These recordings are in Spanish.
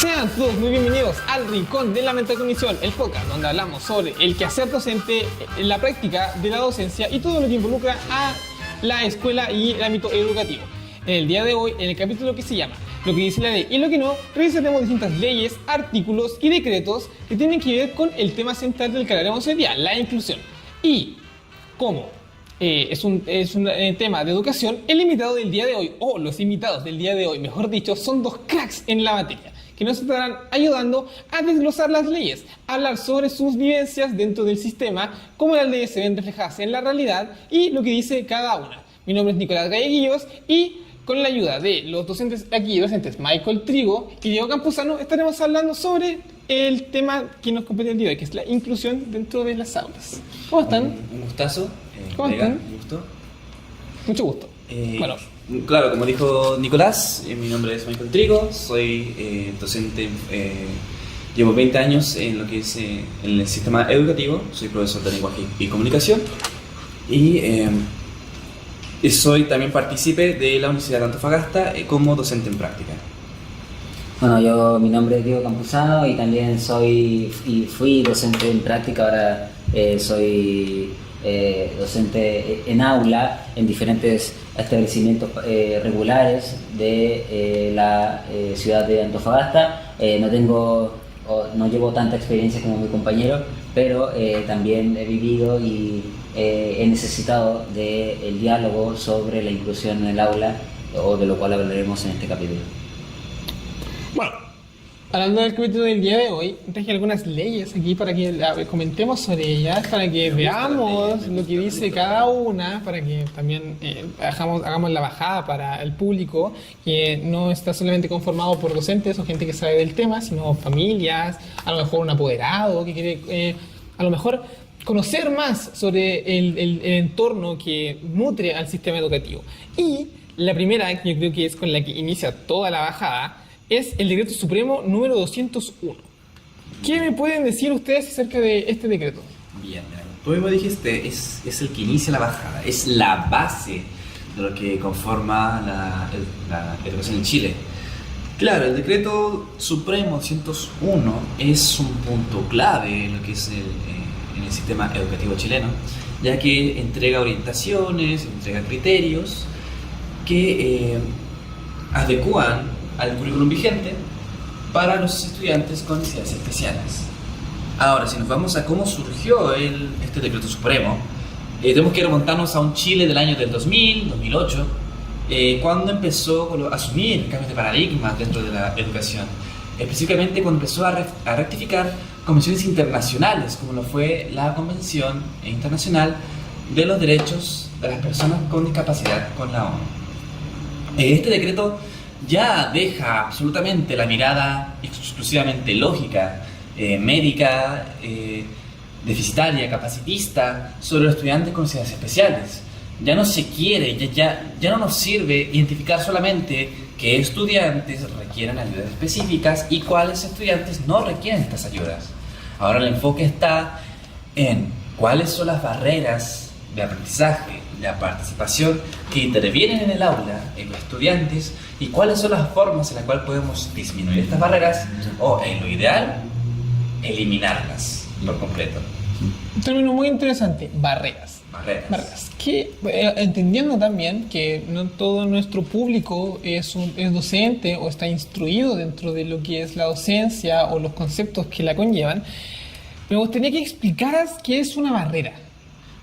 Sean todos muy bienvenidos al Rincón de la Metacognición, el podcast donde hablamos sobre el quehacer docente, la práctica de la docencia y todo lo que involucra a la escuela y el ámbito educativo. En el día de hoy, en el capítulo que se llama Lo que dice la ley y lo que no, revisaremos distintas leyes, artículos y decretos que tienen que ver con el tema central del que hablaremos hoy día, la inclusión. Y como es un tema de educación, el invitado del día de hoy, o los invitados del día de hoy, mejor dicho, son dos cracks en la materia, que nos estarán ayudando a desglosar las leyes, a hablar sobre sus vivencias dentro del sistema, cómo las leyes se ven reflejadas en la realidad y lo que dice cada una. Mi nombre es Nicolás Galleguillos y con la ayuda de los docentes aquí, docentes Michael Trigo y Diego Campuzano, estaremos hablando sobre el tema que nos compete el día de hoy, que es la inclusión dentro de las aulas. ¿Cómo están? Un gustazo. ¿Cómo están? Un gusto. Mucho gusto. Bueno, claro, como dijo Nicolás, mi nombre es Michael Trigo, soy docente, llevo 20 años en lo que es en el sistema educativo, soy profesor de lenguaje y comunicación y soy también partícipe de la Universidad de Antofagasta como docente en práctica. Bueno, mi nombre es Diego Campuzano y también fui docente en práctica, ahora soy docente en aula en diferentes establecimientos regulares de la ciudad de Antofagasta. No llevo tanta experiencia como mi compañero, pero también he vivido y he necesitado del diálogo sobre la inclusión en el aula, o de lo cual hablaremos en este capítulo. bueno, hablando del capítulo del día de hoy, traje algunas leyes aquí para que comentemos sobre ellas, para que veamos lo que dice cada una, para que también hagamos la bajada para el público, que no está solamente conformado por docentes o gente que sabe del tema, sino familias, a lo mejor un apoderado que quiere a lo mejor conocer más sobre el entorno que nutre al sistema educativo. Y la primera, que yo creo que es con la que inicia toda la bajada, es el Decreto Supremo número 201. ¿Qué me pueden decir ustedes acerca de este decreto? Bien, tú mismo dijiste, es el que inicia la bajada, es la base de lo que conforma la educación en Chile. Claro, el Decreto Supremo 201 es un punto clave en lo que es en el sistema educativo chileno, ya que entrega orientaciones, entrega criterios que adecúan al currículum vigente para los estudiantes con necesidades especiales. Ahora, si nos vamos a cómo surgió este Decreto Supremo, tenemos que remontarnos a un Chile del año del 2000, 2008, cuando empezó a asumir cambios de paradigma dentro de la educación, específicamente cuando empezó a rectificar convenciones internacionales, como lo fue la Convención Internacional de los Derechos de las Personas con Discapacidad con la ONU. Este decreto ya deja absolutamente la mirada exclusivamente lógica, médica, deficitaria, capacitista sobre los estudiantes con necesidades especiales. Ya no se quiere, ya no nos sirve identificar solamente qué estudiantes requieren ayudas específicas y cuáles estudiantes no requieren estas ayudas. Ahora el enfoque está en cuáles son las barreras de aprendizaje, de participación que intervienen en el aula, en los estudiantes, y cuáles son las formas en las cuales podemos disminuir estas barreras o, en lo ideal, eliminarlas por completo. Un término muy interesante, barreras. Que, entendiendo también que no todo nuestro público es docente o está instruido dentro de lo que es la docencia o los conceptos que la conllevan, me gustaría que explicaras qué es una barrera.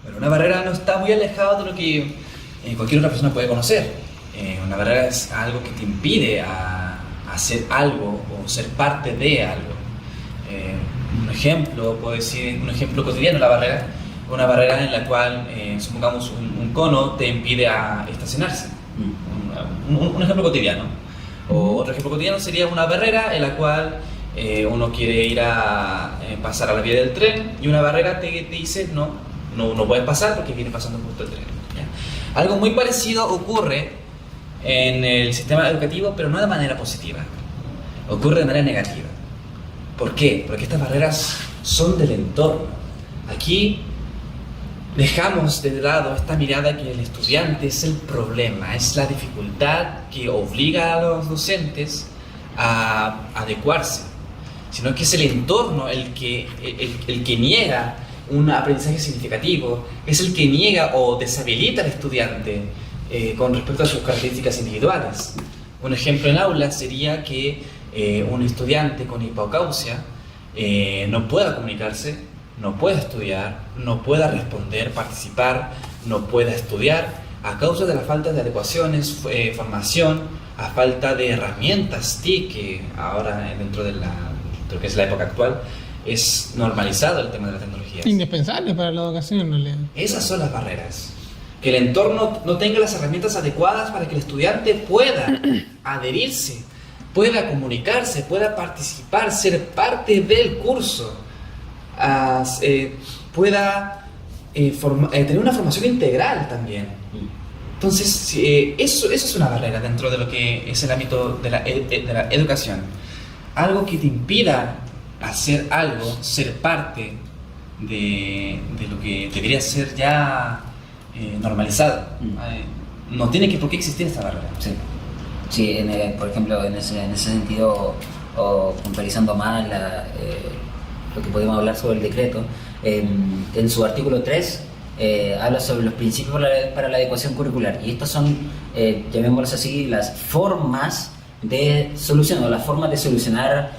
Bueno, una barrera no está muy alejada de lo que cualquier otra persona puede conocer. Una barrera es algo que te impide a hacer algo o ser parte de algo. Un ejemplo cotidiano de la barrera, una barrera en la cual, supongamos, un cono te impide a estacionarse. Un ejemplo cotidiano. O otro ejemplo cotidiano sería una barrera en la cual uno quiere ir a pasar a la vía del tren y una barrera te dice no puedes pasar porque viene pasando justo el tren. ¿Ya? Algo muy parecido ocurre en el sistema educativo, pero no de manera positiva. Ocurre de manera negativa. ¿Por qué? Porque estas barreras son del entorno. Aquí dejamos de lado esta mirada que el estudiante es el problema, es la dificultad que obliga a los docentes a adecuarse, sino que es el entorno el que niega un aprendizaje significativo, es el que niega o deshabilita al estudiante con respecto a sus características individuales. Un ejemplo en aula sería que un estudiante con hipocausia no pueda comunicarse, no pueda estudiar, no pueda responder, participar, no pueda estudiar a causa de la falta de adecuaciones, formación, a falta de herramientas TIC, que ahora dentro de lo que es la época actual es normalizado el tema de la tecnología. Indispensable para la educación en realidad. Esas son las barreras. Que el entorno no tenga las herramientas adecuadas para que el estudiante pueda adherirse, pueda comunicarse, pueda participar, ser parte del curso, pueda tener una formación integral también. Entonces, eso es una barrera dentro de lo que es el ámbito de la educación. Algo que te impida hacer algo, ser parte de lo que debería ser ya normalizado. No tiene por qué existir esta barrera. Sí, sí, por ejemplo, en ese sentido, o puntualizando más lo que podemos hablar sobre el decreto, en su artículo 3 habla sobre los principios para la adecuación curricular, y estos son, llamémoslas así, las formas de solución, o las formas de solucionar,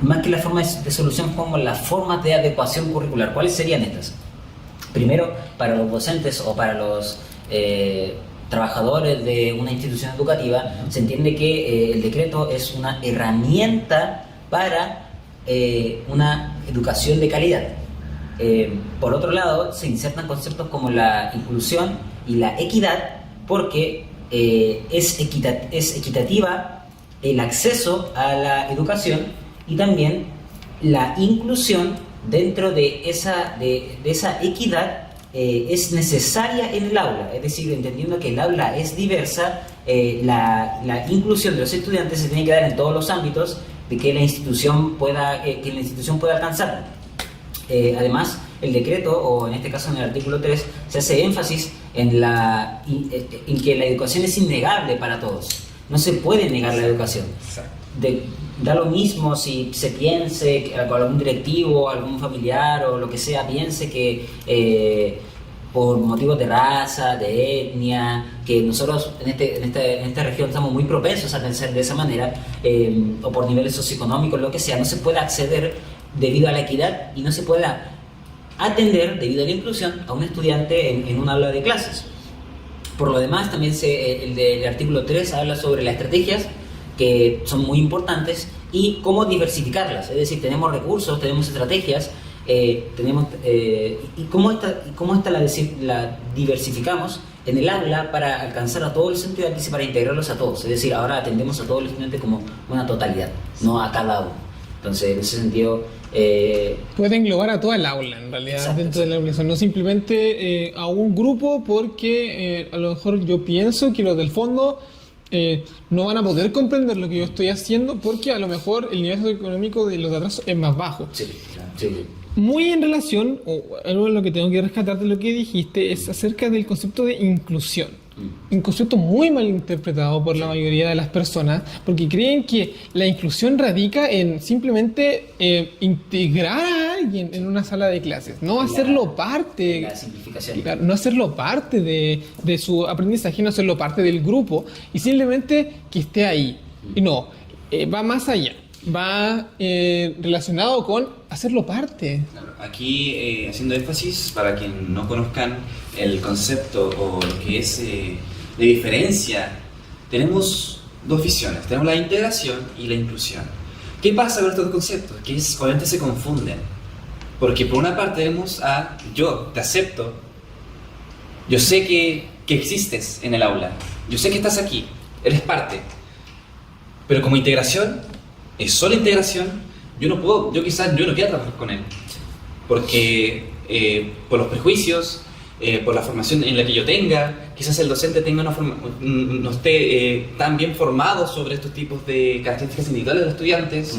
más que las formas de solución, como las formas de adecuación curricular. ¿Cuáles serían estas? Primero, para los docentes o para los trabajadores de una institución educativa, se entiende que el decreto es una herramienta para una educación de calidad. Por otro lado, se insertan conceptos como la inclusión y la equidad, porque es equitativa el acceso a la educación, y también la inclusión dentro de esa equidad es necesaria en el aula. Es decir, entendiendo que el aula es diversa, la inclusión de los estudiantes se tiene que dar en todos los ámbitos de que la institución pueda alcanzar. Además, el decreto, o en este caso en el artículo 3, se hace énfasis en que la educación es innegable para todos. No se puede negar la educación. Da lo mismo si se piense, que algún directivo, algún familiar o lo que sea piense que por motivos de raza, de etnia, que nosotros en esta región estamos muy propensos a pensar de esa manera, o por niveles socioeconómicos, lo que sea, no se puede acceder debido a la equidad, y no se pueda atender debido a la inclusión a un estudiante en un aula de clases. Por lo demás, también el artículo 3 habla sobre las estrategias, que son muy importantes, y cómo diversificarlas. Es decir, tenemos recursos, tenemos estrategias, y cómo esta la diversificamos en el aula para alcanzar a todos los estudiantes y para integrarlos a todos. Es decir, ahora atendemos a todos los estudiantes como una totalidad, no a cada uno. Entonces, en ese sentido, puede englobar a toda el aula, en realidad. Exacto, dentro de la organización, no simplemente a un grupo, porque a lo mejor yo pienso que los del fondo no van a poder comprender lo que yo estoy haciendo, porque a lo mejor el nivel socioeconómico de los de atrás es más bajo. Sí, sí. Muy en relación, o algo de lo que tengo que rescatar de lo que dijiste, es acerca del concepto de inclusión. Un concepto muy mal interpretado por la mayoría de las personas, porque creen que la inclusión radica en simplemente integrar a alguien en una sala de clases, no hacerlo parte, la simplificación. Claro, no hacerlo parte de su aprendizaje, no hacerlo parte del grupo, y simplemente que esté ahí. Y no, va más allá, va relacionado con hacerlo parte. Claro, aquí haciendo énfasis para quien no conozcan el concepto o lo que es de diferencia, tenemos dos visiones. Tenemos la integración y la inclusión. ¿Qué pasa con estos dos conceptos? Que obviamente se confunden, porque por una parte vemos yo te acepto, yo sé que existes en el aula, yo sé que estás aquí, eres parte, pero como integración, es solo integración, yo no quiero trabajar con él, porque por los prejuicios, por la formación en la que yo tenga, quizás el docente no esté tan bien formado sobre estos tipos de características individuales de los estudiantes.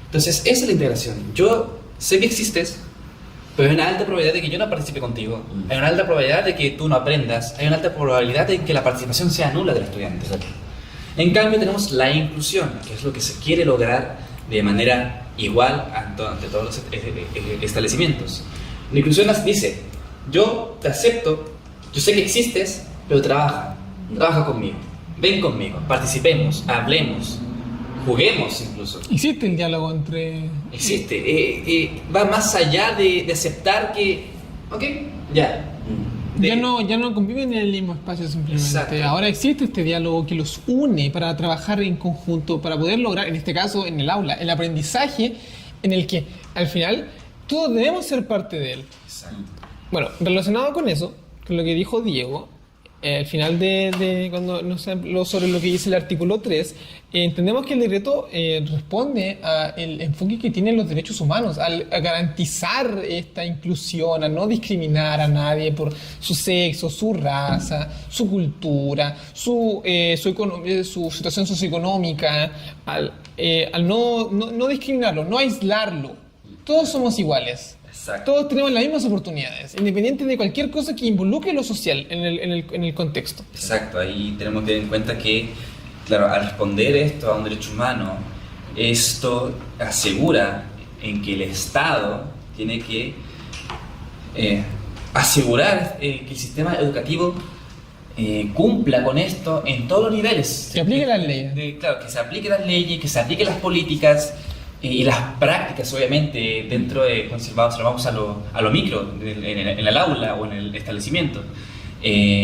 Entonces, esa es la integración. Yo sé que existes, pero hay una alta probabilidad de que yo no participe contigo. Hay una alta probabilidad de que tú no aprendas. Hay una alta probabilidad de que la participación sea nula del estudiante. En cambio tenemos la inclusión, que es lo que se quiere lograr de manera igual ante todos los establecimientos. La inclusión nos dice, yo te acepto, yo sé que existes, pero trabaja conmigo, ven conmigo, participemos, hablemos, juguemos incluso. Existe el diálogo entre... Existe, va más allá de aceptar que, ok, ya. Ya no conviven en el mismo espacio simplemente. Exacto. Ahora existe este diálogo que los une para trabajar en conjunto, para poder lograr, en este caso en el aula, el aprendizaje en el que al final todos debemos ser parte de él. Exacto. Bueno, relacionado con eso, con lo que dijo Diego, al final de cuando nos habló sobre lo que dice el artículo 3, entendemos que el decreto responde al enfoque que tienen los derechos humanos, a garantizar esta inclusión, a no discriminar a nadie por su sexo, su raza, su cultura, su situación socioeconómica, al no discriminarlo, no aislarlo. Todos somos iguales. Exacto. Todos tenemos las mismas oportunidades, independiente de cualquier cosa que involucre lo social en el contexto. Exacto, ahí tenemos que tener en cuenta que, claro, al responder esto a un derecho humano, esto asegura en que el Estado tiene que asegurar que el sistema educativo cumpla con esto en todos los niveles. Que aplique las leyes. Claro, que se apliquen las leyes, que se apliquen las políticas y las prácticas, obviamente, dentro de vamos a lo micro, en el aula o en el establecimiento.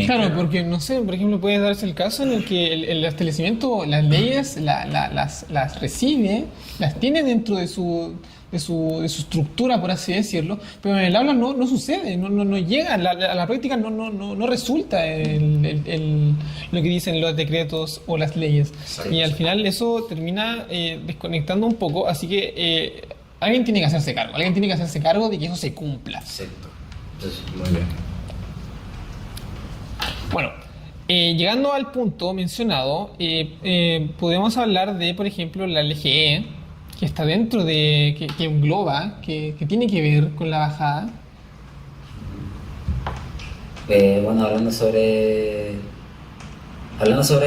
Claro, porque no sé, por ejemplo, puede darse el caso en el que el establecimiento las leyes las recibe, las tiene dentro de su estructura, por así decirlo, pero en el aula no sucede, no llega, a la práctica no resulta lo que dicen los decretos o las leyes. Exacto. Y al final eso termina desconectando un poco, así que alguien tiene que hacerse cargo de que eso se cumpla. Exacto. Entonces, muy bien. Bueno, llegando al punto mencionado, podemos hablar de, por ejemplo, la LGE, que está dentro que engloba, que tiene que ver con la bajada. Bueno, hablando sobre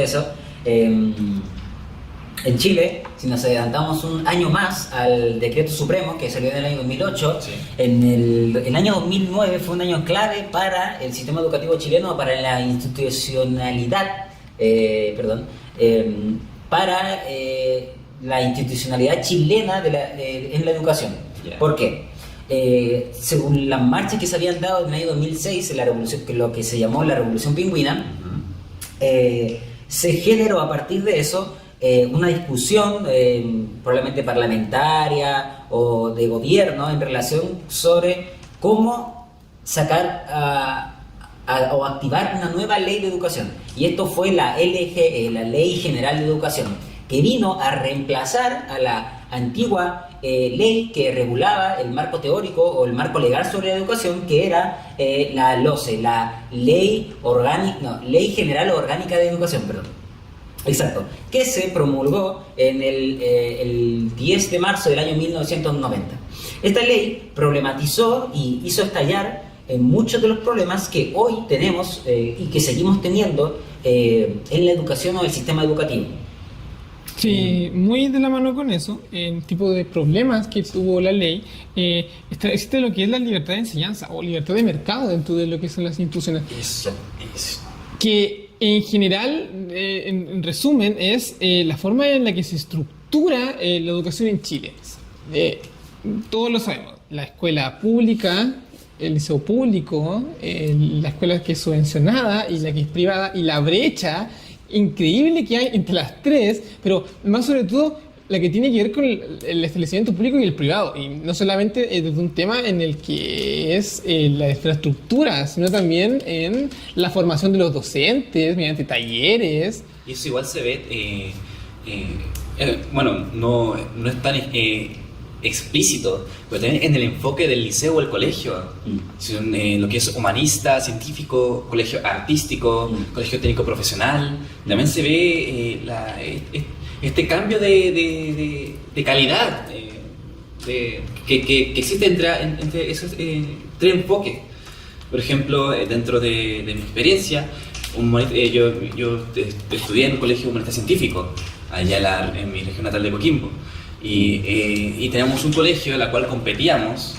eso, en Chile, si nos adelantamos un año más al decreto supremo que salió en el año 2008, Sí. en el año 2009 fue un año clave para el sistema educativo chileno, para la institucionalidad, para la institucionalidad chilena en la educación. Yeah. ¿Por qué? Según las marchas que se habían dado en el año 2006, en la revolución, lo que se llamó la Revolución Pingüina, se generó a partir de eso una discusión probablemente parlamentaria o de gobierno en relación sobre cómo sacar o activar una nueva ley de educación. Y esto fue la LGE, la Ley General de Educación, que vino a reemplazar a la antigua ley que regulaba el marco teórico o el marco legal sobre la educación, que era la LOCE, la Ley General Orgánica de Educación, Exacto, que se promulgó en el 10 de marzo del año 1990. Esta ley problematizó y hizo estallar muchos de los problemas que hoy tenemos y que seguimos teniendo en la educación o el sistema educativo. Sí, muy de la mano con eso, el tipo de problemas que tuvo la ley, existe lo que es la libertad de enseñanza o libertad de mercado dentro de lo que son las instituciones. Eso. Que en general, en resumen, es la forma en la que se estructura la educación en Chile. Todos lo sabemos, la escuela pública, el liceo público, la escuela que es subvencionada y la que es privada, y la brecha increíble que hay entre las tres, pero más sobre todo la que tiene que ver con el establecimiento público y el privado, y no solamente desde un tema en el que es la infraestructura, sino también en la formación de los docentes mediante talleres. Y eso igual se ve, bueno, no es tan explícito, pero también en el enfoque del liceo o el colegio, lo que es humanista, científico, colegio artístico, colegio técnico profesional, también se ve este cambio de calidad que existe entre esos tres enfoques. Por ejemplo, dentro de mi experiencia, yo estudié en un colegio humanista científico, allá en mi región natal de Coquimbo, y teníamos un colegio en el cual competíamos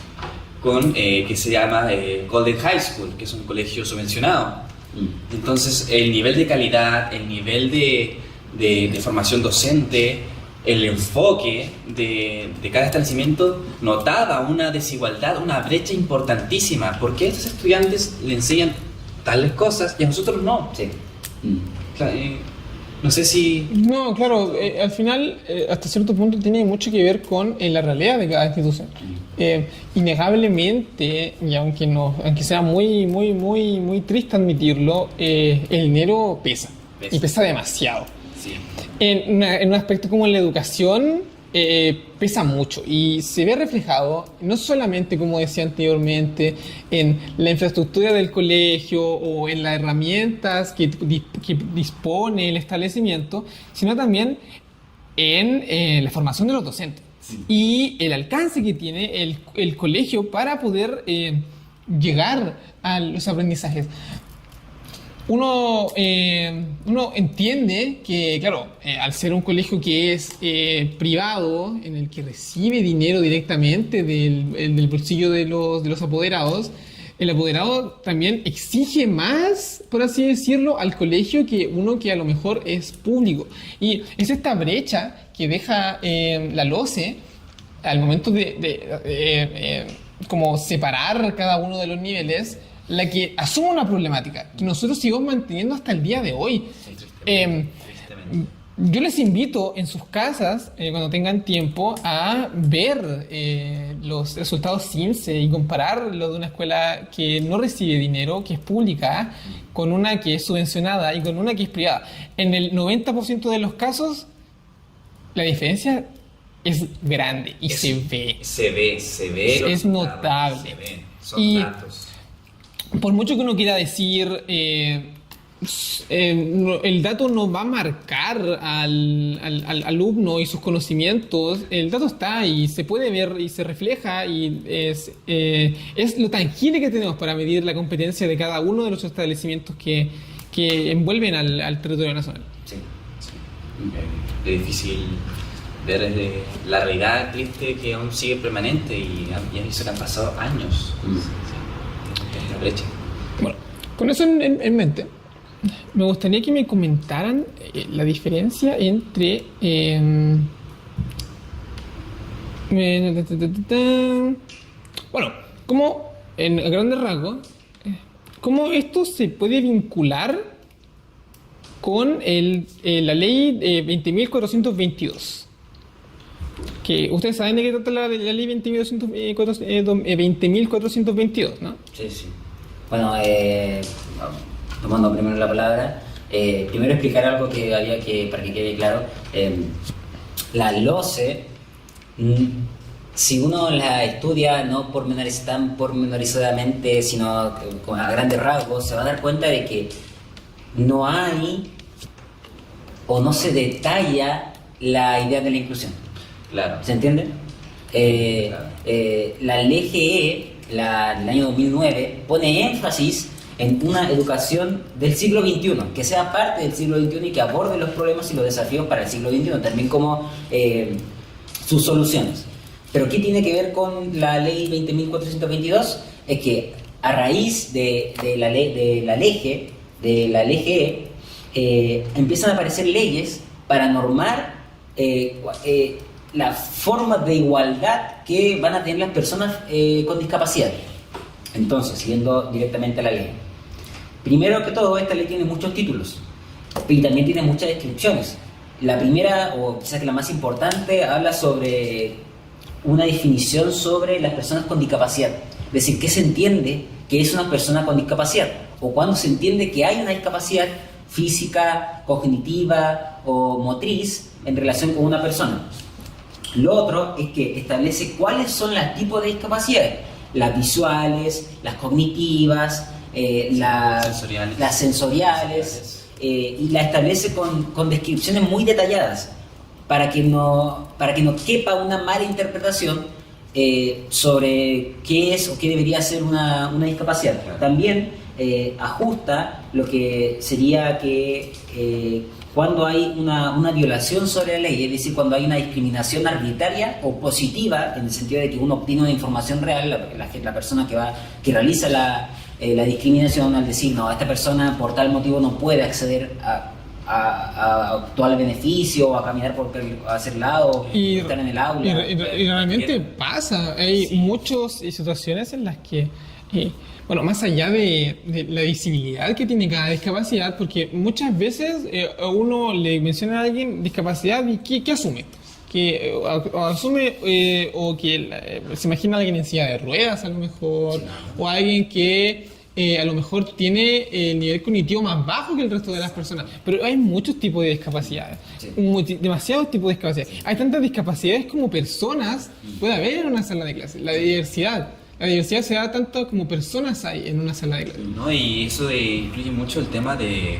con, que se llama Golden High School, que es un colegio subvencionado. Entonces, el nivel de calidad, el nivel de formación docente, el enfoque de cada establecimiento notaba una desigualdad, una brecha importantísima. ¿Por qué a estos estudiantes le enseñan tales cosas y a nosotros no? Sí. Claro, no sé si... No, claro, al final, hasta cierto punto tiene mucho que ver con la realidad de cada institución. Innegablemente, y aunque sea muy triste admitirlo, el dinero pesa. Y pesa demasiado. Sí. En un aspecto como la educación, pesa mucho y se ve reflejado no solamente, como decía anteriormente, en la infraestructura del colegio o en las herramientas que dispone el establecimiento, sino también en la formación de los docentes y el alcance que tiene el colegio para poder llegar a los aprendizajes. Uno entiende que, claro, al ser un colegio que es privado, en el que recibe dinero directamente del bolsillo de los apoderados, el apoderado también exige más, por así decirlo, al colegio que uno que a lo mejor es público. Y es esta brecha que deja la LOCE al momento de como separar cada uno de los niveles, la que asume una problemática que nosotros seguimos manteniendo hasta el día de hoy. Yo les invito en sus casas, cuando tengan tiempo, a ver los resultados CIMSE y compararlo de una escuela que no recibe dinero, que es pública, con una que es subvencionada y con una que es privada. En el 90% de los casos, la diferencia es grande y se ve. Se ve. Es notable. Se ve. Son datos. Por mucho que uno quiera decir, el dato no va a marcar al alumno y sus conocimientos. El dato está y se puede ver y se refleja y es lo tangible que tenemos para medir la competencia de cada uno de los establecimientos que envuelven al territorio nacional. Sí. Es difícil ver la realidad triste que aún sigue permanente y eso que han pasado años. La brecha. Bueno, con eso en mente, me gustaría que me comentaran la diferencia entre bueno, como en grandes rasgos, cómo esto se puede vincular con la ley 20.422. Que ustedes saben de qué trata la ley 20.422, ¿no? Sí. Bueno, tomando primero la palabra, primero explicar algo que había para que quede claro. La LOCE, si uno la estudia no tan pormenorizadamente, sino a grandes rasgos, se va a dar cuenta de que no hay o no se detalla la idea de la inclusión. Claro. ¿Se entiende? Claro. La LGE, del año 2009, pone énfasis en una educación del siglo XXI, que sea parte del siglo XXI y que aborde los problemas y los desafíos para el siglo XXI, también como sus soluciones. Pero ¿qué tiene que ver con la ley 20.422? Es que a raíz de la LGE, empiezan a aparecer leyes para normar la forma de igualdad que van a tener las personas con discapacidad. Entonces, siguiendo directamente a la ley. Primero que todo, esta ley tiene muchos títulos y también tiene muchas descripciones. La primera, o quizás la más importante, habla sobre una definición sobre las personas con discapacidad. Es decir, ¿qué se entiende que es una persona con discapacidad? O cuándo se entiende que hay una discapacidad física, cognitiva o motriz en relación con una persona. Lo otro es que establece cuáles son los tipos de discapacidades: las visuales, las cognitivas, las sensoriales, y la establece con descripciones muy detalladas para que no quepa una mala interpretación sobre qué es o qué debería ser una discapacidad. Claro. También ajusta lo que sería que cuando hay una violación sobre la ley, es decir, cuando hay una discriminación arbitraria o positiva, en el sentido de que uno obtiene una información real, la persona que realiza la discriminación al decir, no, esta persona por tal motivo no puede acceder a actual beneficio, a caminar a hacer lado, estar en el aula. Y realmente pasa. Hay muchas situaciones en las que, bueno, más allá de la visibilidad que tiene cada discapacidad, porque muchas veces a uno le menciona a alguien discapacidad y ¿qué asume? Que o asume o que se imagina a alguien en silla de ruedas a lo mejor, o alguien que a lo mejor tiene el nivel cognitivo más bajo que el resto de las personas, pero hay muchos tipos de discapacidades, demasiados tipos de discapacidades. Hay tantas discapacidades como personas puede haber en una sala de clase. La diversidad se da tanto como personas hay en una sala de clase. No, y eso incluye mucho el tema de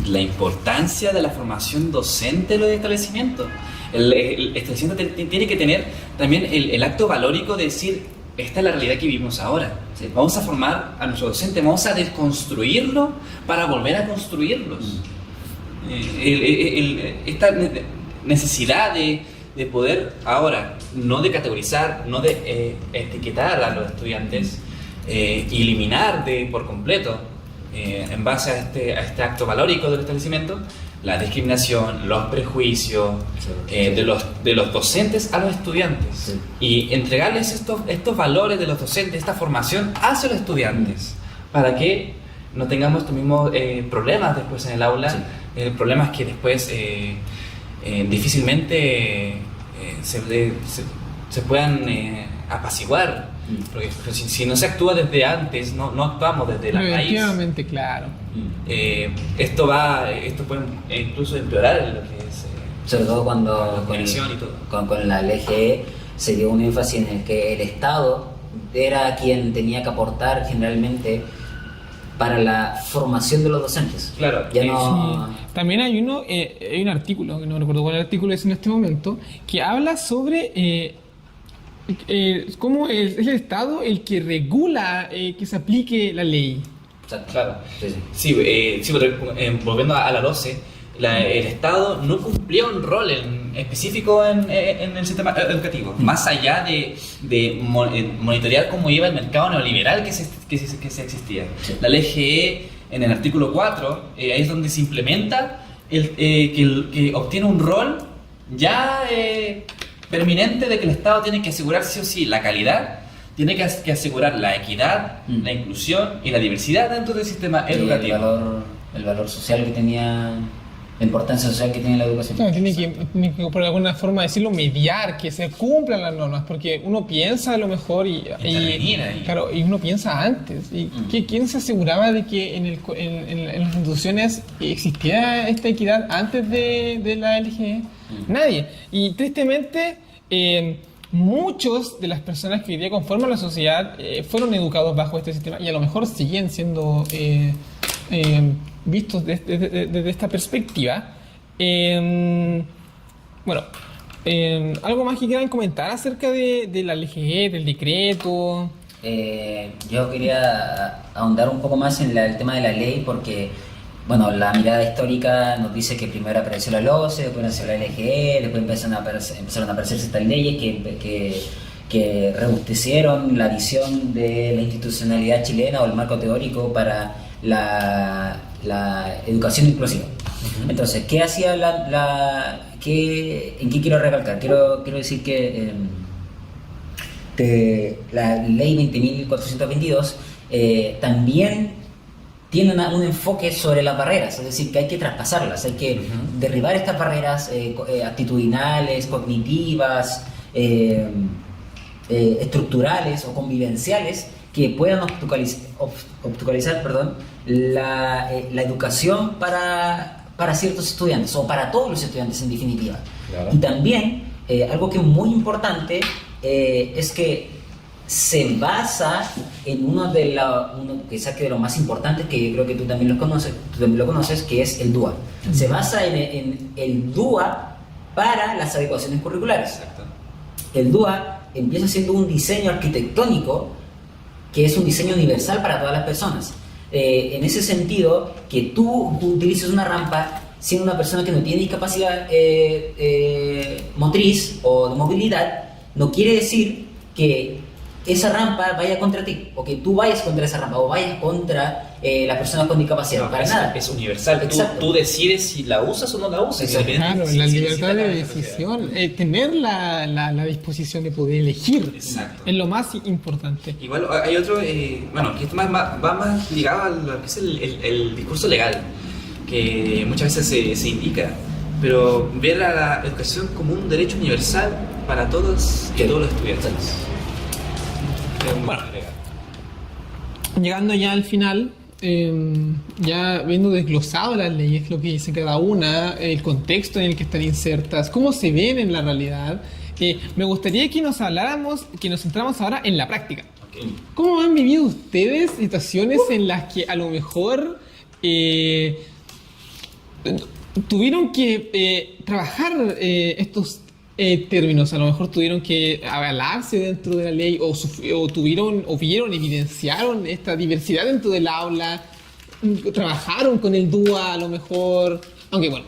la importancia de la formación docente de los establecimientos. El establecimiento tiene que tener también el acto valórico de decir, esta es la realidad que vivimos ahora. ¿Sí? Vamos a formar a nuestros docentes, vamos a desconstruirlos para volver a construirlos. Esta necesidad de poder ahora, no de categorizar, no de etiquetar a los estudiantes, eliminar por completo, en base a este acto valórico del establecimiento, la discriminación, los prejuicios de los docentes a los estudiantes, sí. Y entregarles estos valores de los docentes, esta formación hacia los estudiantes, para que no tengamos estos mismos problemas después en el aula, sí. Problemas que después difícilmente se puedan apaciguar, porque si no se actúa desde antes, no actuamos desde la raíz. Efectivamente, claro. Esto puede incluso empeorar lo que es sobre todo cuando con la LGE se dio un énfasis en el que el Estado era quien tenía que aportar generalmente para la formación de los docentes. Claro. Ya no... Sí. También hay un artículo, que no recuerdo cuál artículo es en este momento, que habla sobre cómo es el Estado el que regula que se aplique la ley. Claro. Sí, volviendo a la 12, el Estado no cumplía un rol específico en el sistema educativo, más allá de monitorear cómo iba el mercado neoliberal que se existía. Sí. La LGE, en el artículo 4, ahí es donde se implementa que obtiene un rol ya permanente de que el Estado tiene que asegurar sí o sí la calidad, tiene que asegurar la equidad, la inclusión y la diversidad dentro del sistema educativo. El valor social que tenía, la importancia social que tiene la educación. No, tiene que por alguna forma decirlo, mediar, que se cumplan las normas, porque uno piensa a lo mejor claro, y uno piensa antes. Y ¿quién se aseguraba de que en las instituciones existiera esta equidad antes de la LGE? Nadie. Y tristemente, muchos de las personas que hoy día conforman la sociedad fueron educados bajo este sistema y a lo mejor siguen siendo vistos desde esta perspectiva. ¿Algo más que quieran comentar acerca de la LGE, del decreto? Yo quería ahondar un poco más en el tema de la ley porque, bueno, la mirada histórica nos dice que primero apareció la LOCE, después apareció la LGE, después empezaron a aparecerse estas leyes que robustecieron la visión de la institucionalidad chilena o el marco teórico para la educación inclusiva. Entonces, ¿qué hacía en qué quiero recalcar? Quiero decir que la ley 20.422 también tiene un enfoque sobre las barreras, es decir, que hay que traspasarlas, hay que derribar estas barreras actitudinales, cognitivas, estructurales o convivenciales que puedan obstaculizar la educación para ciertos estudiantes o para todos los estudiantes en definitiva. Claro. Y también algo que es muy importante es que se basa en uno quizás que de los más importantes, que yo creo que tú también lo conoces, que es el DUA. Se basa en el DUA para las adecuaciones curriculares. Exacto. El DUA empieza siendo un diseño arquitectónico que es un diseño universal para todas las personas. en ese sentido, que tú utilices una rampa siendo una persona que no tiene discapacidad motriz o de movilidad, no quiere decir que esa rampa vaya contra ti, o que tú vayas contra esa rampa, o vayas contra las personas con discapacidad. No, para nada. es universal. Tú decides si la usas o no la usas. Claro, Si la necesitas libertad de la discapacidad. decisión, tener la disposición de poder elegir, Exacto. es lo más importante. Igual hay otro, bueno, que esto va más ligado a lo que es el discurso legal, que muchas veces se indica, pero ver a la educación como un derecho universal para todos y todos los estudiantes. Bueno, llegando ya al final, ya viendo desglosado las leyes, lo que dice cada una, el contexto en el que están insertas, cómo se ven en la realidad, me gustaría que nos habláramos, que nos centramos ahora en la práctica. Okay. ¿Cómo han vivido ustedes situaciones en las que a lo mejor tuvieron que trabajar estos términos? A lo mejor tuvieron que avalarse dentro de la ley o vieron, evidenciaron esta diversidad dentro del aula, trabajaron con el DUA a lo mejor, aunque bueno,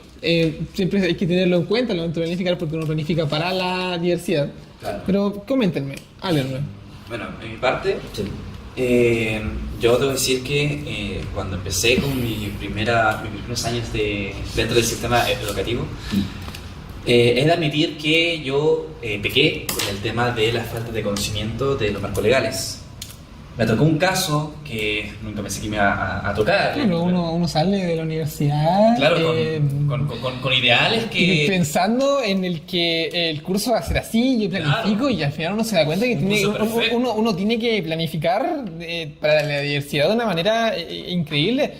siempre hay que tenerlo en cuenta al momento de planificar, porque uno planifica para la diversidad. Claro. Pero coméntenme, háblenme. Bueno, en mi parte, yo debo decir que cuando empecé con mis primeros años dentro del sistema educativo, he de admitir que yo pequé con el tema de la falta de conocimiento de los marcos legales. Me tocó un caso que nunca pensé que me iba a tocar. Claro, uno sale de la universidad, Claro, con ideales que... pensando en el que el curso va a ser así, yo planifico, Claro. y al final uno se da cuenta que uno tiene que planificar para la diversidad de una manera increíble.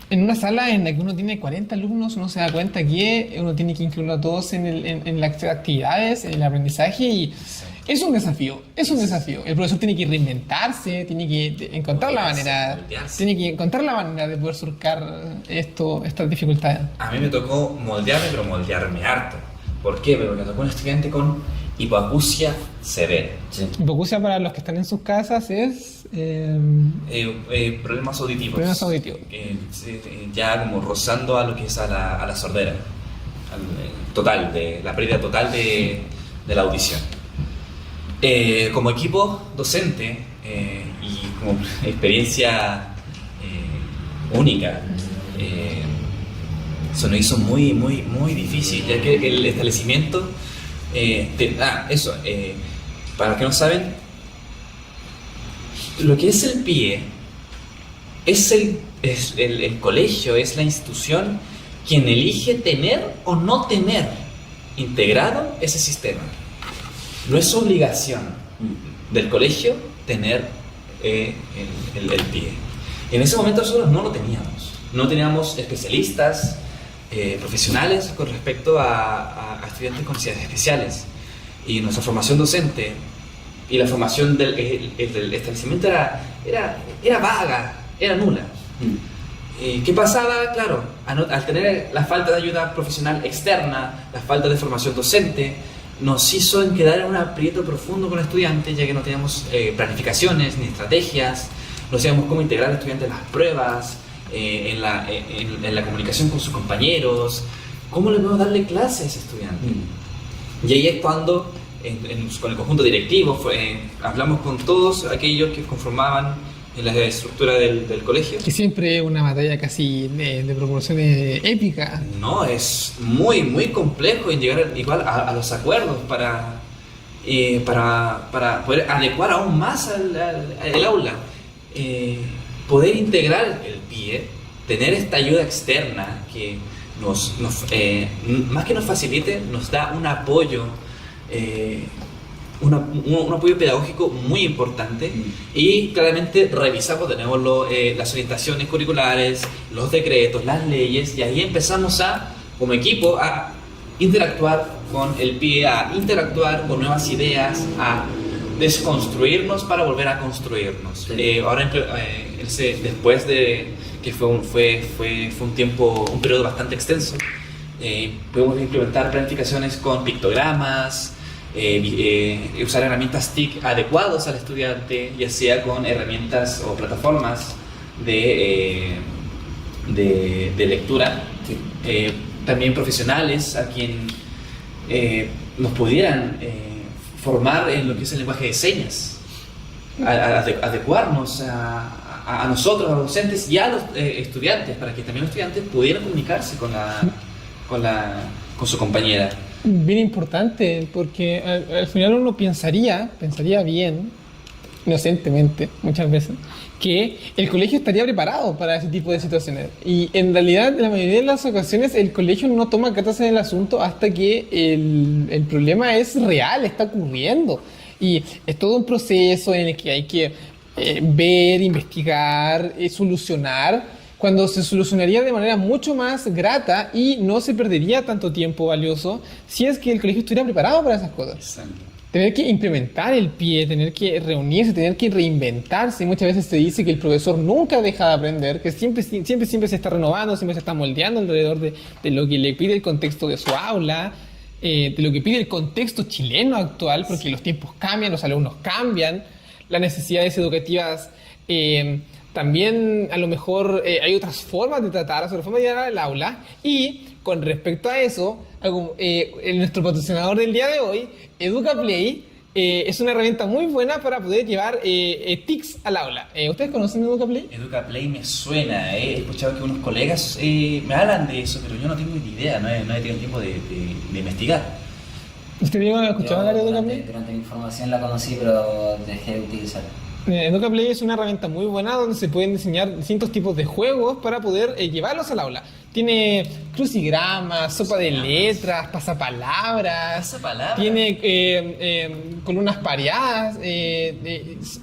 En una sala en la que uno tiene 40 alumnos, uno se da cuenta que uno tiene que incluir a todos en las actividades, en el aprendizaje, y es un desafío. El profesor tiene que reinventarse, tiene que encontrar la manera, de poder surcar estas dificultades. A mí me tocó moldearme, pero moldearme harto. ¿Por qué? Porque me tocó un estudiante con hipoacusia severa. Sí. Hipoacusia, para los que están en sus casas, es Problemas auditivos. Problemas auditivos. Ya como rozando a lo que es a la sordera. La pérdida total de la audición. Como equipo docente y como experiencia única, se nos hizo muy, muy, muy difícil, ya que el establecimiento... para los que no saben, lo que es el PIE es el colegio, es la institución quien elige tener o no tener integrado ese sistema. No es obligación del colegio tener el PIE. En ese momento nosotros no lo teníamos. No teníamos especialistas profesionales con respecto a estudiantes con necesidades especiales. Y nuestra formación docente y la formación del establecimiento era vaga, era nula. ¿Qué pasaba? Claro, al tener la falta de ayuda profesional externa, la falta de formación docente, nos hizo quedar en un aprieto profundo con el estudiante, ya que no teníamos planificaciones ni estrategias, no sabíamos cómo integrar al estudiante en las pruebas, en la comunicación con sus compañeros, cómo le podemos darle clases a ese estudiante. Y ahí es cuando, con el conjunto directivo, hablamos con todos aquellos que conformaban en la estructura del colegio. Que siempre es una batalla casi de proporciones épicas. No, es muy, muy complejo en llegar igual a los acuerdos para poder adecuar aún más el aula. Poder integrar el PIE, tener esta ayuda externa que más que nos facilite, nos da un apoyo, un apoyo pedagógico muy importante. Y claramente revisamos de nuevo las orientaciones curriculares, los decretos, las leyes, y ahí empezamos como equipo a interactuar con el PIE, a interactuar con nuevas ideas, a desconstruirnos para volver a construirnos. Sí. Ahora después de que fue un periodo bastante extenso, pudimos implementar planificaciones con pictogramas, usar herramientas TIC adecuados al estudiante, ya sea con herramientas o plataformas de lectura, también profesionales a quien nos pudieran formar en lo que es el lenguaje de señas, adecuarnos a nosotros, a los docentes y a los estudiantes, para que también los estudiantes pudieran comunicarse con su compañera. Bien importante, porque al final uno pensaría bien, inocentemente, muchas veces, que el colegio estaría preparado para ese tipo de situaciones. Y en realidad, en la mayoría de las ocasiones, el colegio no toma cartas en el asunto hasta que el problema es real, está ocurriendo. Y es todo un proceso en el que hay que ver, investigar, solucionar, cuando se solucionaría de manera mucho más grata y no se perdería tanto tiempo valioso si es que el colegio estuviera preparado para esas cosas. Exacto. Tener que implementar el pie, tener que reunirse, tener que reinventarse. Muchas veces se dice que el profesor nunca deja de aprender, que siempre se está renovando, siempre se está moldeando alrededor de lo que le pide el contexto de su aula, de lo que pide el contexto chileno actual, porque los tiempos cambian, los alumnos cambian, las necesidades educativas también a lo mejor hay otras formas de tratar, otras formas de llegar al aula. Y con respecto a eso, nuestro patrocinador del día de hoy, EducaPlay, es una herramienta muy buena para poder llevar TICs al aula. ¿Ustedes conocen EducaPlay? EducaPlay me suena, he escuchado que unos colegas me hablan de eso, pero yo no tengo ni idea, no he tenido tiempo de investigar. ¿Usted Diego ha escuchado hablar de EducaPlay? Durante mi formación la conocí, pero dejé de utilizarla. EducaPlay es una herramienta muy buena donde se pueden diseñar distintos tipos de juegos para poder llevarlos al aula. Tiene crucigramas, sopa de letras, pasapalabras, tiene columnas pareadas,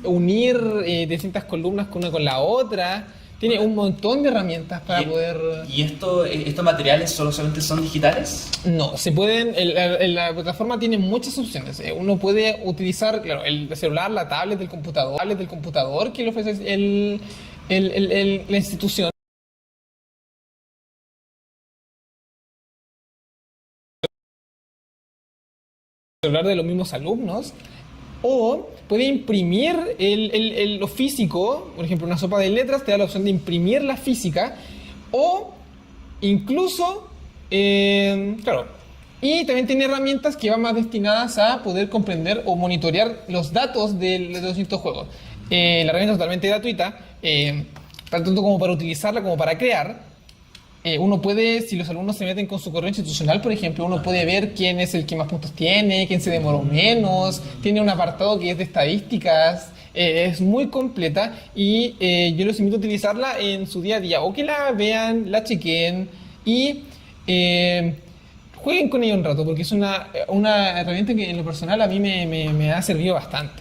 unir distintas columnas con una con la otra. Tiene un montón de herramientas para poder... ¿Y estos materiales solamente son digitales? No, se pueden... La plataforma tiene muchas opciones. Uno puede utilizar, claro, el celular, la tablet del computador que le ofrece la institución. Celular de los mismos alumnos. O puede imprimir lo físico, por ejemplo, una sopa de letras te da la opción de imprimir la física, o incluso, claro, y también tiene herramientas que van más destinadas a poder comprender o monitorear los datos de los distintos juegos. La herramienta es totalmente gratuita, tanto como para utilizarla como para crear. Uno puede, si los alumnos se meten con su correo institucional, por ejemplo, uno puede ver quién es el que más puntos tiene, quién se demoró menos, tiene un apartado que es de estadísticas, es muy completa y yo los invito a utilizarla en su día a día, o que la vean, la chequen y jueguen con ella un rato, porque es una herramienta que en lo personal a mí me ha servido bastante.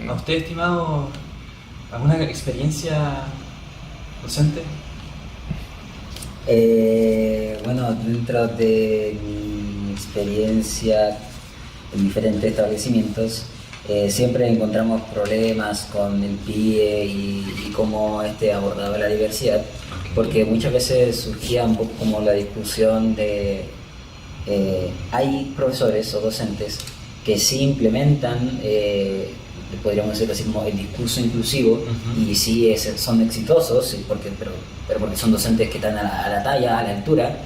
¿A usted, estimado, alguna experiencia docente? Bueno, dentro de mi experiencia en diferentes establecimientos, siempre encontramos problemas con el PIE y cómo abordaba la diversidad, porque muchas veces surgía un poco como la discusión de hay profesores o docentes que sí implementan podríamos decirlo así como el discurso inclusivo, y sí son exitosos, pero porque son docentes que están a la talla, a la altura,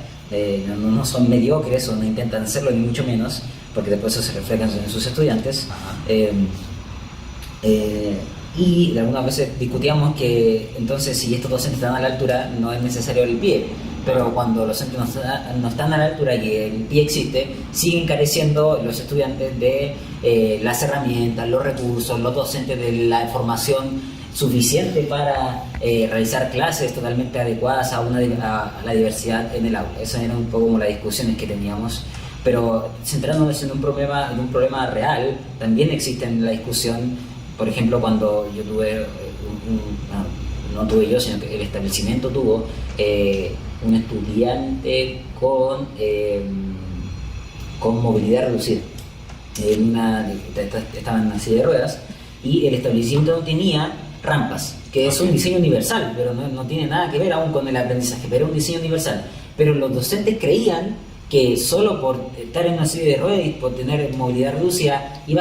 no son mediocres o no intentan hacerlo ni mucho menos, porque después eso se refleja en sus estudiantes. Y algunas veces discutíamos que entonces si estos docentes están a la altura no es necesario el pie, pero cuando los docentes no están a la altura y que el pie existe, siguen careciendo los estudiantes de las herramientas, los recursos, los docentes de la formación suficiente para realizar clases totalmente adecuadas a la diversidad en el aula. Esas eran un poco como las discusiones que teníamos. Pero centrándonos en un problema real, también existe en la discusión. Por ejemplo, cuando yo tuve, no tuve yo, sino que el establecimiento tuvo un estudiante con movilidad reducida. Estaba en una silla de ruedas y el establecimiento no tenía rampas, que es un diseño universal, pero no tiene nada que ver aún con el aprendizaje, pero es un diseño universal. Pero los docentes creían que solo por estar en una silla de ruedas y por tener movilidad reducida no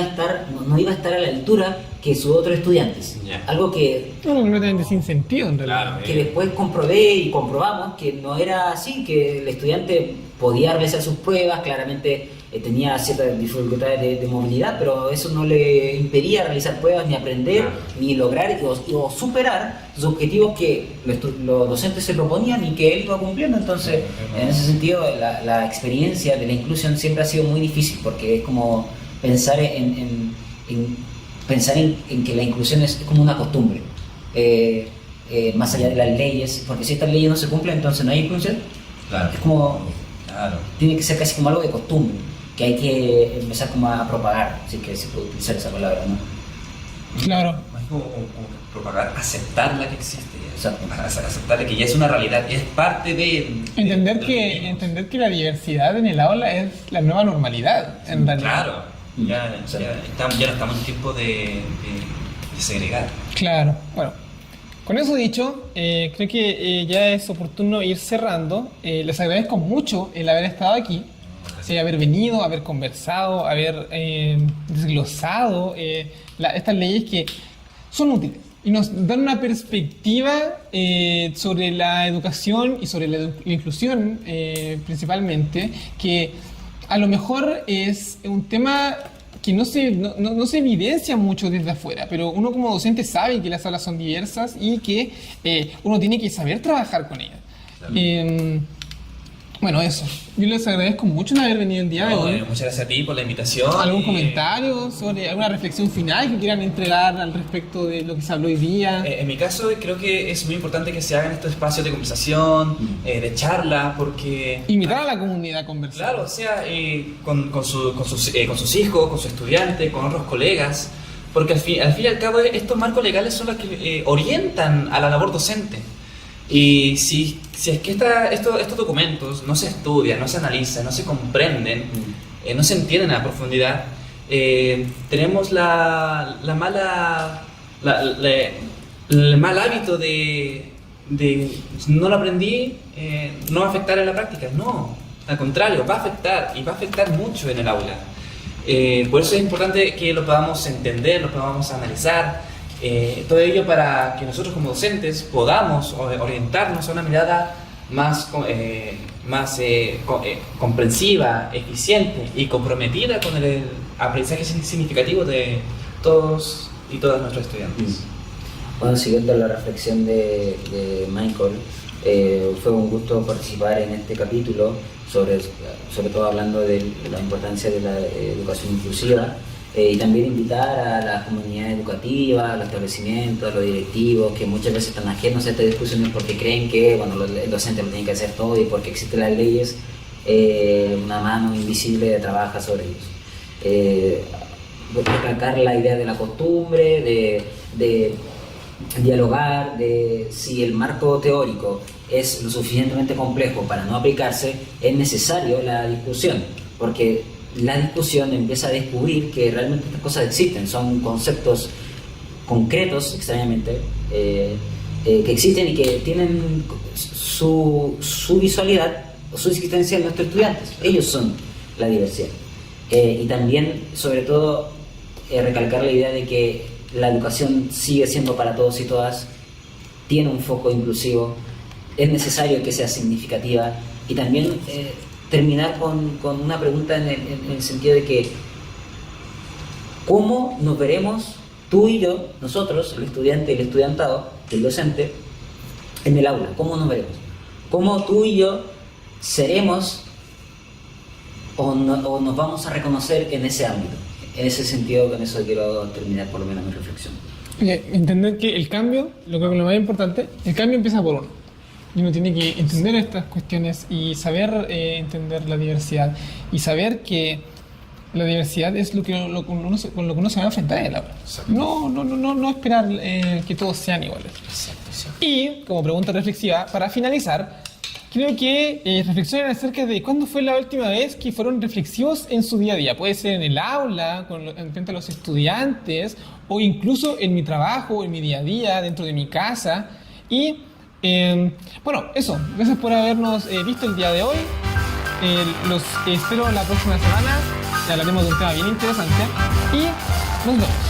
iba a estar a la altura que sus otros estudiantes. Ya. Algo que No, completamente sin sentido en realidad. Claro, que después comprobé y comprobamos que no era así, que el estudiante podía realizar sus pruebas, claramente tenía ciertas dificultades de movilidad, pero eso no le impedía realizar pruebas, ni aprender, Claro. ni lograr o superar los objetivos que los docentes se proponían y que él iba cumpliendo. Entonces, en ese sentido, la experiencia de la inclusión siempre ha sido muy difícil, porque es como pensar pensar en que la inclusión es como una costumbre, más allá de las leyes, porque si estas leyes no se cumplen, entonces no hay inclusión. Claro. Es como, Claro. tiene que ser casi como algo de costumbre, que hay que empezar como a propagar, si que se puede utilizar esa palabra, ¿no? Claro. Más como propagar, aceptarla que existe. Exacto. Aceptarla que ya es una realidad, es parte de... Entender de lo que, vivimos. entender que la diversidad en el aula es la nueva normalidad, en realidad. Claro, ya no estamos en tiempo de segregar. Claro. Bueno, con eso dicho, creo que ya es oportuno ir cerrando. Les agradezco mucho el haber estado aquí, haber venido, haber conversado, haber desglosado estas leyes que son útiles y nos dan una perspectiva sobre la educación y sobre la inclusión principalmente, que a lo mejor es un tema que no se evidencia mucho desde afuera, pero uno como docente sabe que las aulas son diversas y que uno tiene que saber trabajar con ellas. Claro. Bueno, eso. Yo les agradezco mucho en haber venido el día de hoy. Muchas gracias a ti por la invitación. ¿Algún y- comentario sobre alguna reflexión final que quieran entregar al respecto de lo que se habló hoy día? En mi caso, creo que es muy importante que se hagan estos espacios de conversación, de charla, porque... Invitar a la comunidad a conversar. Claro, o sea, con sus hijos, con sus estudiantes, con otros colegas, porque al fin y al cabo estos marcos legales son los que orientan a la labor docente. Y si es que estos documentos no se estudian, no se analizan, no se comprenden, no se entienden a profundidad, tenemos el mal hábito de no lo aprendí, no va a afectar en la práctica. No, al contrario, va a afectar y va a afectar mucho en el aula. Por eso es importante que lo podamos entender, lo podamos analizar. Todo ello para que nosotros como docentes podamos orientarnos a una mirada más comprensiva, eficiente y comprometida con el aprendizaje significativo de todos y todas nuestros estudiantes. Bueno, siguiendo la reflexión de Michael, fue un gusto participar en este capítulo, sobre todo hablando de la importancia de la educación inclusiva, y también invitar a la comunidad educativa, a los establecimientos, a los directivos, que muchas veces están ajenos a estas discusiones porque creen que el docente lo tiene que hacer todo y porque existen las leyes, una mano invisible trabaja sobre ellos. Recalcar la idea de la costumbre, de dialogar, de si el marco teórico es lo suficientemente complejo para no aplicarse, es necesario la discusión, porque la discusión empieza a descubrir que realmente estas cosas existen, son conceptos concretos, extrañamente, que existen y que tienen su visualidad o su existencia en nuestros estudiantes. Ellos son la diversidad. Y también, sobre todo, recalcar la idea de que la educación sigue siendo para todos y todas, tiene un foco inclusivo, es necesario que sea significativa, y también terminar con una pregunta en el sentido de que ¿cómo nos veremos tú y yo, nosotros, el estudiante, el estudiantado, el docente, en el aula? ¿Cómo nos veremos? ¿Cómo tú y yo seremos o nos vamos a reconocer en ese ámbito? En ese sentido, con eso quiero terminar por lo menos mi reflexión. Entender que el cambio, lo más importante, el cambio empieza por uno. Y uno tiene que entender estas cuestiones y saber entender la diversidad y saber que la diversidad es con lo que uno se va a enfrentar en el aula. No esperar que todos sean iguales. Y, como pregunta reflexiva, para finalizar, creo que reflexionen acerca de cuándo fue la última vez que fueron reflexivos en su día a día. Puede ser en el aula, frente a los estudiantes, o incluso en mi trabajo, en mi día a día, dentro de mi casa. Y bueno, eso. Gracias por habernos visto el día de hoy. Los espero la próxima semana. Hablaremos de un tema bien interesante. Y nos vemos.